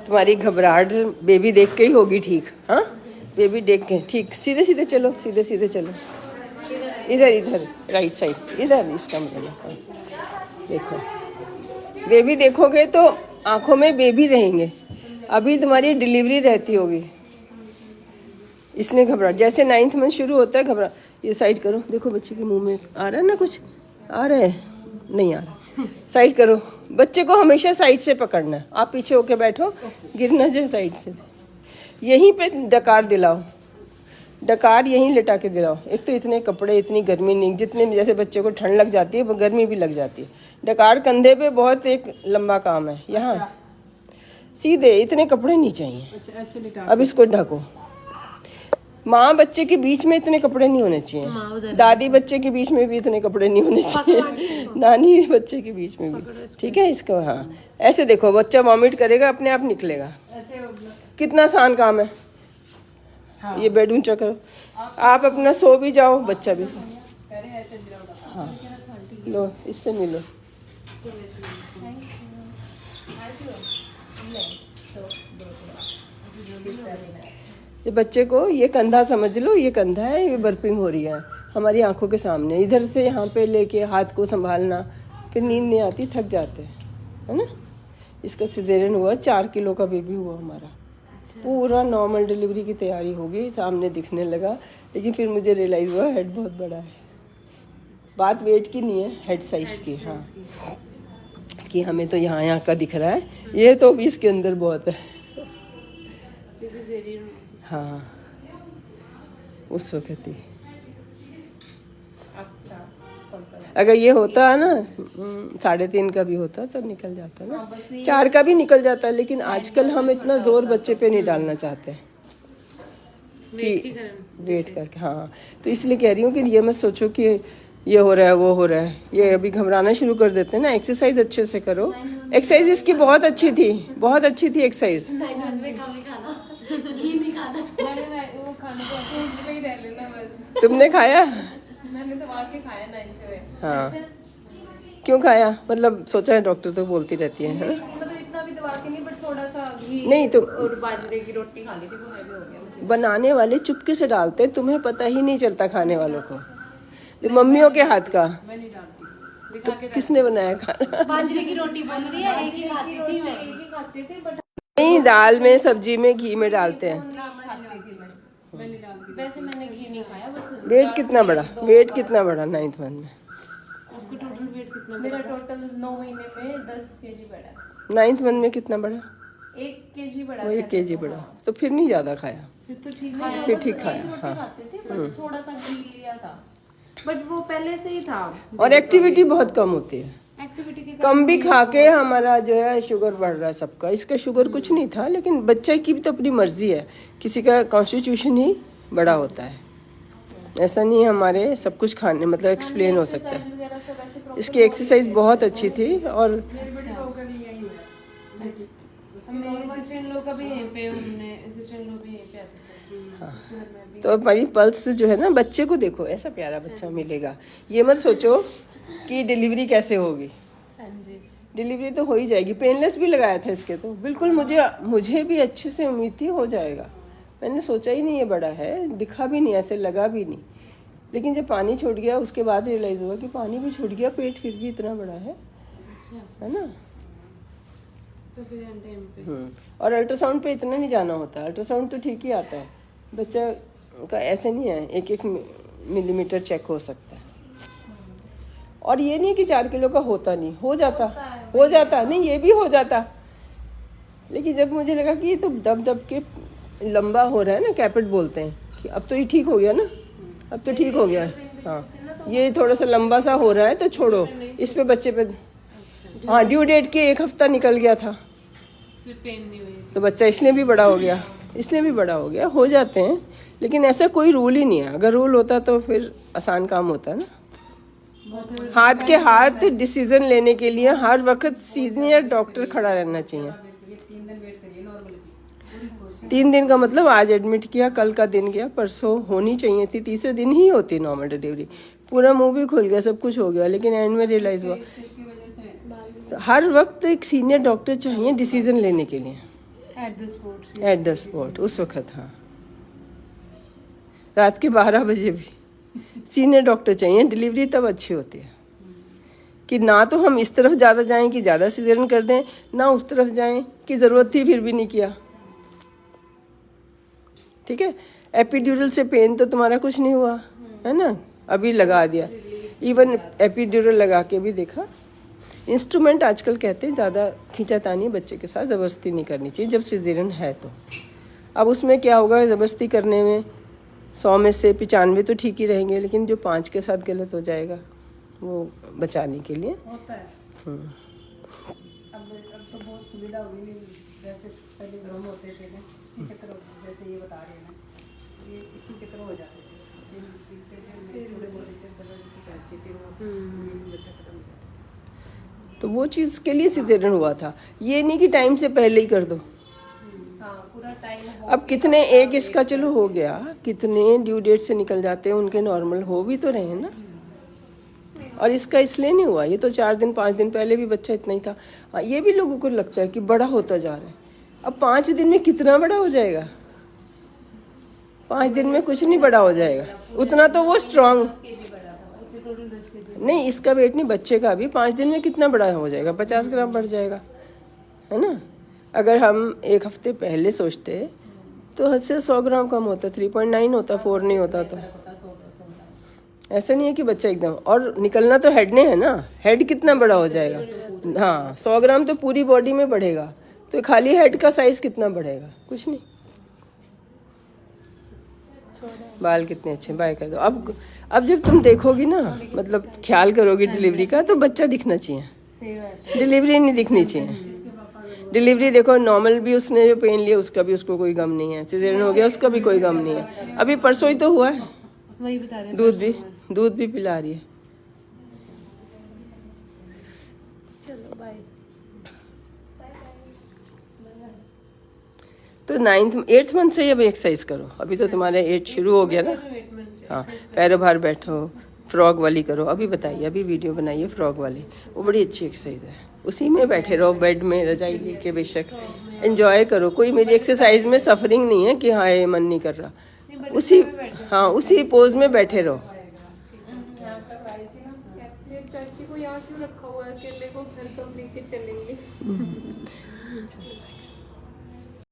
तुम्हारी घबराहट बेबी देख के ही होगी ठीक। हाँ, बेबी देख के ठीक। सीधे सीधे चलो, सीधे सीधे चलो। इधर इधर राइट साइड, इधर इसका मतलब। देखो बेबी देखोगे तो आंखों में बेबी रहेंगे। अभी तुम्हारी डिलीवरी रहती होगी, इसलिए घबराहट। जैसे 9th मंथ शुरू होता है घबरा। ये साइड करो, देखो बच्चे के मुंह में आ रहा है ना, कुछ आ रहा है? नहीं आ रहा। साइड करो। बच्चे को हमेशा साइड से पकड़ना है। आप पीछे होके बैठो, गिरना जो साइड से। यहीं पे डकार दिलाओ, डकार यहीं लिटा के दिलाओ। एक तो इतने कपड़े, इतनी गर्मी नहीं, जितने जैसे बच्चे को ठंड लग जाती है वो गर्मी भी लग जाती है। डकार कंधे पे बहुत एक लंबा काम है। यहाँ सीधे, इतने कपड़े नहीं चाहिए। अब इसको ढको। माँ बच्चे के बीच में इतने कपड़े नहीं होने चाहिए। दादी बच्चे के बीच में भी इतने कपड़े नहीं होने चाहिए। नानी बच्चे के बीच में भी। ठीक है इसको। हाँ, ऐसे देखो, बच्चा वॉमिट करेगा, अपने आप निकलेगा। कितना आसान काम है। हाँ। ये बेड ऊंचा करो। आप अपना सो भी जाओ, बच्चा भी सो। हाँ, लो इससे मिलो। ये बच्चे को ये कंधा समझ लो, ये कंधा है, ये बर्पिंग हो रही है हमारी आंखों के सामने। इधर से यहाँ पे लेके हाथ को संभालना, फिर नींद नहीं आती, थक जाते हैं, है ना। इसका सिजेरियन हुआ, 4 किलो का बेबी हुआ हमारा। पूरा नॉर्मल डिलीवरी की तैयारी होगी, सामने दिखने लगा, लेकिन फिर मुझे रियलाइज़ हुआ हेड बहुत बड़ा है। बात वेट की नहीं है, हेड साइज की। हाँ, कि हमें तो यहाँ यहाँ का दिख रहा है, ये तो भी इसके अंदर बहुत है। हाँ, उस वक्त ही। अगर ये होता है ना 3.5 का भी होता तो निकल जाता ना, 4 का भी निकल जाता। लेकिन आजकल हम इतना जोर बच्चे पे नहीं डालना चाहते कि वेट करके। हाँ, तो इसलिए कह रही हूँ कि ये मत सोचो कि ये हो रहा है वो हो रहा है। ये अभी घबराना शुरू कर देते हैं ना। एक्सरसाइज अच्छे से करो। एक्सरसाइज इसकी बहुत अच्छी थी, बहुत अच्छी थी एक्सरसाइज। तुमने खाया? मैंने तो वाकई खाया 9th में। हाँ, क्यों खाया? मतलब सोचा है, डॉक्टर तो बोलती रहती है, मतलब इतना भी दवा के नहीं, बट थोड़ा सा घी नहीं तो और बाजरे की रोटी खा ली थी, वो हैवी हो गया। बनाने वाले चुपके से डालते, तुम्हें पता ही नहीं चलता खाने वालों को। मम्मियों के हाथ का। मैं नहीं डालती। तो किसने बनाया खाना? बाजरे की रोटी बन रही है, एक ही खाती थी मैं। एक ही खाते थे, बट नहीं, दाल में, सब्जी में, घी में डालते हैं। वैसे मैंने घी नहीं खाया बस। वेट कितना बड़ा? वेट कितना बड़ा 9th मंथ में? आपका टोटल वेट कितना? मेरा टोटल 9 महीने में 10 kg बढ़ा। 9th मंथ में कितना बढ़ा? 1 kg बढ़ा। वो 1 kg बढ़ा, तो फिर नहीं ज्यादा खाया। फिर तो ठीक है, फिर ठीक खाया। हाँ, थोड़ा सा घी लिया था, बट वो पहले से ही था। और एक्टिविटी बहुत कम होती है। एक्टिविटी के कम भी खा के हमारा जो है शुगर बढ़ रहा है सबका। इसका शुगर कुछ नहीं था, लेकिन बच्चे की भी तो अपनी मर्जी है। किसी का कॉन्स्टिट्यूशन ही बड़ा होता है, ऐसा नहीं हमारे सब कुछ खाने मतलब एक्सप्लेन हो सकता है। इसकी एक्सरसाइज बहुत अच्छी थी। और हाँ, तो हमारी पल्स जो है ना, बच्चे को देखो ऐसा प्यारा बच्चा मिलेगा। ये मत सोचो कि डिलीवरी कैसे होगी। डिलीवरी तो हो ही जाएगी। पेनलेस भी लगाया था इसके, तो बिल्कुल मुझे भी अच्छे से उम्मीद थी हो जाएगा। मैंने सोचा ही नहीं ये बड़ा है, दिखा भी नहीं, ऐसे लगा भी नहीं। लेकिन जब पानी छूट गया उसके बाद रियलाइज़ हुआ कि पानी भी छूट गया, पेट फिर भी इतना बड़ा है। है ना। तो फिर और अल्ट्रासाउंड पे इतना नहीं जाना होता। अल्ट्रासाउंड तो ठीक ही आता है, बच्चा का ऐसे नहीं है, 1-1 मिलीमीटर चेक हो सकता है। और ये नहीं कि 4 किलो का होता नहीं, हो जाता नहीं, ये भी हो जाता। लेकिन जब मुझे लगा कि ये तो दब दब के लंबा हो रहा है ना, कैपेट बोलते हैं, कि अब तो ये ठीक हो गया ना, अब तो ठीक हो गया। हाँ, ये थोड़ा सा लंबा सा हो रहा है तो छोड़ो इस पे, बच्चे पे। हाँ, ड्यू डेट के 1 हफ्ता निकल गया था, फिर पेन नहीं हुई, तो बच्चा इसलिए भी बड़ा हो गया। हो जाते हैं, लेकिन ऐसा कोई रूल ही नहीं है। अगर रूल होता तो फिर आसान काम होता ना। हाथ के हाथ डिसीजन लेने के लिए हर वक्त सीनियर डॉक्टर खड़ा रहना चाहिए। 3 दिन का मतलब आज एडमिट किया, कल का दिन गया, परसों होनी चाहिए थी, तीसरे दिन ही होती नॉर्मल डिलीवरी। पूरा मुंह भी खुल गया, सब कुछ हो गया, लेकिन एंड में रियलाइज हुआ। तो हर वक्त एक सीनियर डॉक्टर चाहिए डिसीजन लेने के लिए। एट द स्पॉट उस वक्त। हाँ, रात के 12 बजे भी सीनियर डॉक्टर चाहिए। डिलीवरी तब अच्छी होती है कि ना तो हम इस तरफ ज़्यादा जाएं कि ज़्यादा सिजेरियन कर दें, ना उस तरफ जाएं कि ज़रूरत थी फिर भी नहीं किया। ठीक है, एपिड्यूरल से पेन तो तुम्हारा कुछ नहीं हुआ है ना, अभी लगा दिया। इवन एपिड्यूरल लगा के भी देखा। इंस्ट्रूमेंट आजकल कहते हैं ज़्यादा खींचातानी बच्चे के साथ ज़बरदस्ती नहीं करनी चाहिए जब सिजेरियन है तो। अब उसमें क्या होगा, ज़बरदस्ती करने में 100 में से 95 तो ठीक ही रहेंगे, लेकिन जो 5 के साथ गलत हो जाएगा वो बचाने के लिए होता है। अब तो बहुत सुविधा हुई नहीं, जैसे पहले गर्म होते थे ना, इसी चक्कर जैसे ये बता रहे हैं ना, ये इसी चक्कर हो जाते थे, थोड़े बहुत बच्चा खत्म हो जाता। तो वो चीज़ के लिए सिजेरियन हुआ था, ये नहीं कि टाइम से पहले ही कर दो। पूरा टाइम अब कितने एक इसका चलो हो गया, कितने ड्यू डेट से निकल जाते हैं, उनके नॉर्मल हो भी तो रहे हैं ना। और इसका इसलिए नहीं हुआ, ये तो 4 दिन 5 दिन पहले भी बच्चा इतना ही था। हाँ, ये भी लोगों को लगता है कि बड़ा होता जा रहा है। अब 5 दिन में कितना बड़ा हो जाएगा? 5 दिन में कुछ नहीं बड़ा हो जाएगा, उतना तो वो स्ट्रांग नहीं। इसका वेट नहीं, बच्चे का भी 5 दिन में कितना बड़ा हो जाएगा? 50 ग्राम बढ़ जाएगा, है ना। अगर हम एक हफ्ते पहले सोचते तो हद से 100 ग्राम कम होता, 3.9 होता, 4 नहीं होता। तो ऐसा नहीं है कि बच्चा एकदम, और निकलना तो हेड ने है ना, हेड कितना बड़ा हो जाएगा। हाँ, 100 ग्राम तो पूरी बॉडी में बढ़ेगा, तो खाली हेड का साइज कितना बढ़ेगा? कुछ नहीं। बाल कितने अच्छे, बाय कर दो। अब जब तुम देखोगी ना, मतलब ख्याल करोगी डिलीवरी का, तो बच्चा दिखना चाहिए, डिलीवरी नहीं दिखनी चाहिए। डिलीवरी देखो, नॉर्मल भी उसने जो पेन लिया उसका भी उसको कोई गम नहीं है, सिजेरियन हो गया उसका भी कोई गम नहीं है। अभी परसों ही तो हुआ है, वही बता रहे हैं, दूध भी पिला रही है। चलो बाय। तो 8th मंथ से अब एक्सरसाइज करो। अभी तो तुम्हारे 8 शुरू हो गया ना। हाँ, पैरों बाहर बैठो, फ्रॉग वाली करो। अभी बताइए, अभी वीडियो बनाइए फ्रॉग वाली, वो बड़ी अच्छी एक्सरसाइज है। उसी में बैठे रहो, बेड में रजाई लेके, बेशक एंजॉय करो। कोई मेरी एक्सरसाइज में सफरिंग नहीं है कि हाँ ये मन नहीं कर रहा, उसी पोज में बैठे रहो। चाची को यहाँ क्यों रखा हुआ है, अकेले को घर कब लेके चलेंगे।